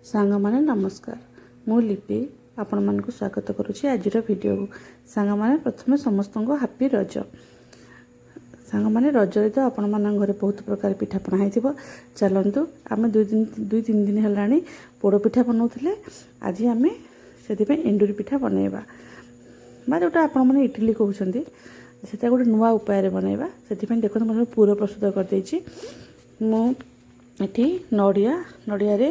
सांग माने नमस्कार मु लिपि आपण मान को स्वागत करुच्ची आज वीडियो को सांग माने प्रथम समस्त को हापी रज सांग माने रज तो आपण मान घरे बहुत प्रकार पिठापଣା होइथिबो चलंतु आम दुई तीन दिन हेलानी पोड़ पिठा बनाउथिले आज आम से एंडुरी पिठा बनैबा बा जोटा आपण माने इडली कहउछंती सेटा गोटे नुआ उपाय रे बनैबा सेति देखो मैं पूरा प्रस्तुत कर देछि मु एठी नड़िया रे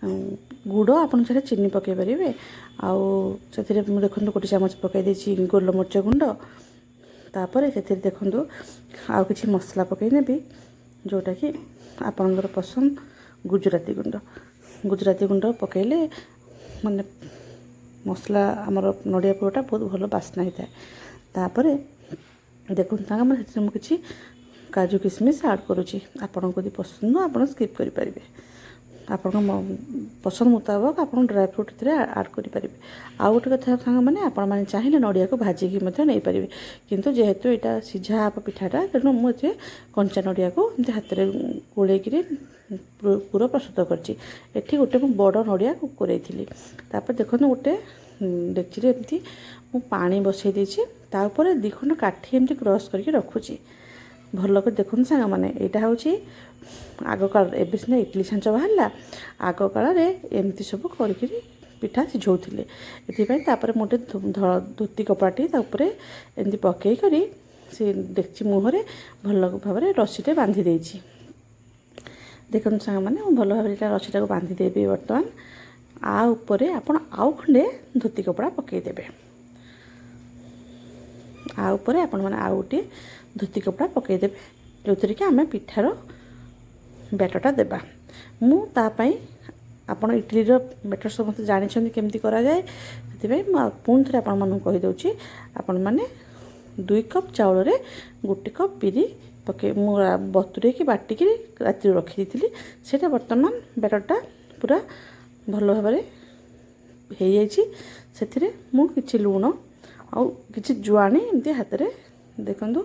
गुड़ आपन से चीनी पकई पारे आउ से देखो गोटे चामच पकई देछि गोलमरीच गुंड तापर से देखो आउ किछि मसला पकई नेबी जोटा कि आपनकर पसंद गुजराती गुंड पकईले माने मसला आमर नड़िया पुरटा बहुत भल बास्ना होता है तापर देखो मुझे काजू किशमिश ऐड करुच्ची आपन को पसंद आप स्किप करें आपण पसंद मुताबक आप ड्राई फ्रूट ऐड करें आउ गोटे कथा सांग मैंने आपण मैंने चाहिए नड़िया को भाजिकी नहीं पारे किंतु जेहेतु यहाँ सीझा आप पिठाटा तेणु मुझे कंचा नड़िया को हाथ में गोल पूरा प्रस्तुत करठी गोटे बड़ नड़िया कोई तापर देखो गोटे डेक्ची एमती मु पानी बसई देछि तापर दी खंड काठी एमती क्रॉस करके रखुची भल कर देखो सांग मैंने यहाँ हूँ आग काल एवं सीना इडली छांच बाहर आग काल एमती सब कर पिठा सिझौले ये मोटे धोती कपड़ाटी एमती पकई करी से डेक्ची मुहरे भल भाव रसीटे बांधी देछि देखो सांग मैंने भल भाव रसीटा को बांधी देवी बर्तमान आ उपरे आपण आउ खंडे धोती कपड़ा पकईदेवे आ उपरे आपण मैंने आउ गोटे धोती कपड़ा पकईदेवे जो थी कि आम पिठार बैटरटा देबा मु तापाई आपण इडली बैटर समस्त जानी केमती करा जाए पुणी थे आपण मानू कही दउची आपण माने 2 कप चाउल रे 1 कप बिरी पके मु बतुरे की बाटिकी राति रखी दी सेटा वर्तमान बैटरटा पूरा भल भाव हो जाइए मु किछि लुण आउ किछि जुआणी एमती हाथ में देखूँ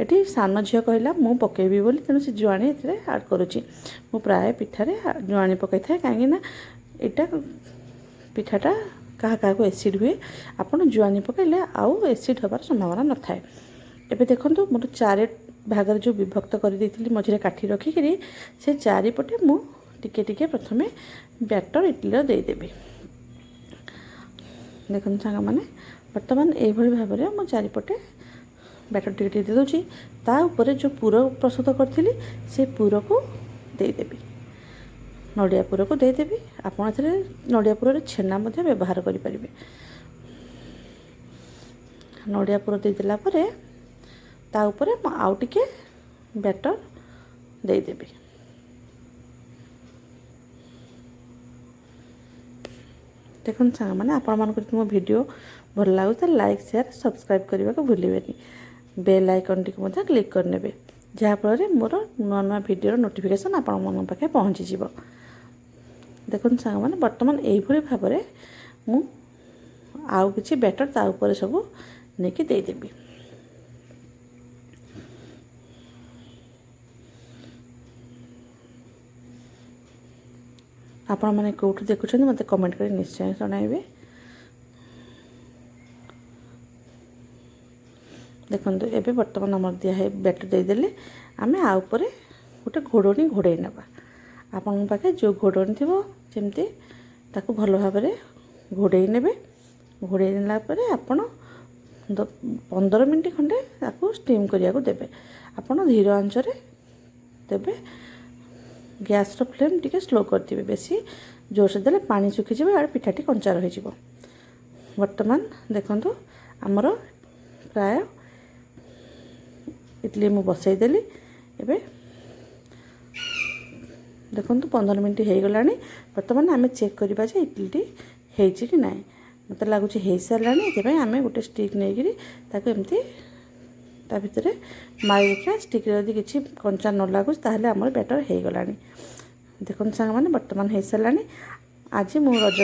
ये सान झील कहला मु पकेबी बोली तेणु से जुआणी ऐड करुच्ची मु प्राय पिठारे जुआणी पकई था कहीं यहाँ पिठाटा क्या क्या एसिड हुए आपड़ जुआणी पकईले आउ एसिड हबार संभावना न थाए एबे देखो मोर 4 भाग जो विभक्त कर देती मझे काठी रखिकी से चारिपटे मु टिके टिके प्रथमे बैटर इडली देदेवी देखो सांग मैंने बर्तमान ये भाव में मो चारिपटे बैटर टिके दे दूँगी ता ऊपर जो पूर प्रस्तुत करी से पूर को देदेवी नड़िया पूर को देदेवी आपड़ से नड़िया पूर छेना व्यवहार करें नड़िया पूर देदेला ता ऊपर आउ टिके बैटर देदेवी देखो सांग मैंने आपण मान मो वीडियो भल लगे तो लाइक शेयर सब्सक्राइब करने को भूलें बेल आइकन टी क्लिक करने जहाँफल मोर नुआ नुआ वीडियो नोटिफिकेशन आपण मन पाखे पहुँची देखो सांग मैंने बर्तमान यही भाव में मु आउ किछि बैटर ता ऊपर सब नहीं देदेवी आपण मैंने कौटू देखुं मत कमेंट कर निश्चय जनाइबे देखो ये बर्तमान आम दिया है बैटर देदेले आम आउपर गोटे घोड़नी घोड़े ना आपण पाखे जो घोड़नी थी जमती ताकू भल भाव घोड़े ने घोड़े नालापर आपण 15 मिनट खंडे ताकू स्टीम करिया को देबे आपण धीर आंच रे देबे गैस रो फ्लेम टिके स्लो करथिबे बेसी जोर से देले पानी सुखी जाबे आर पिठाटी कंचा रहि जिवो वर्तमान देखंतु हमर प्राय इडली मु बसई देली एबे देखंतु 15 मिनट हो गलानी वर्तमान आम चेक करबा जे इडली हेछि कि नाही मत लागुछि हे सारानी एते आम गोटे स्टिक नहीं ताको एमती ता भितर मारी देखा स्टिक यदि किसी कंचा न लगुच ताहले आमर बैटर हो गलानी देखो सांग मैंने बर्तमान हो सारानी आज मु रज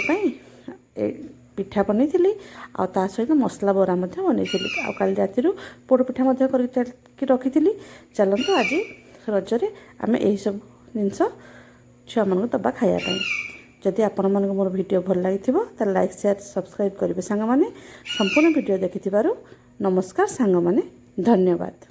पिठा बनी आ सहित मसला बरा बनी आ काली राति पोड़ पिठा कर रखी चलते आज रजरे आम यही सब जिनस छुआ मान दबा खायापी जदि आपनମାନଙ୍କୁ मोर वीडियो भल लागिथिबो त लाइक शेयर सब्सक्राइब करिवे सांग माने संपूर्ण वीडियो देखिथिबारु नमस्कार सांग माने धन्यवाद।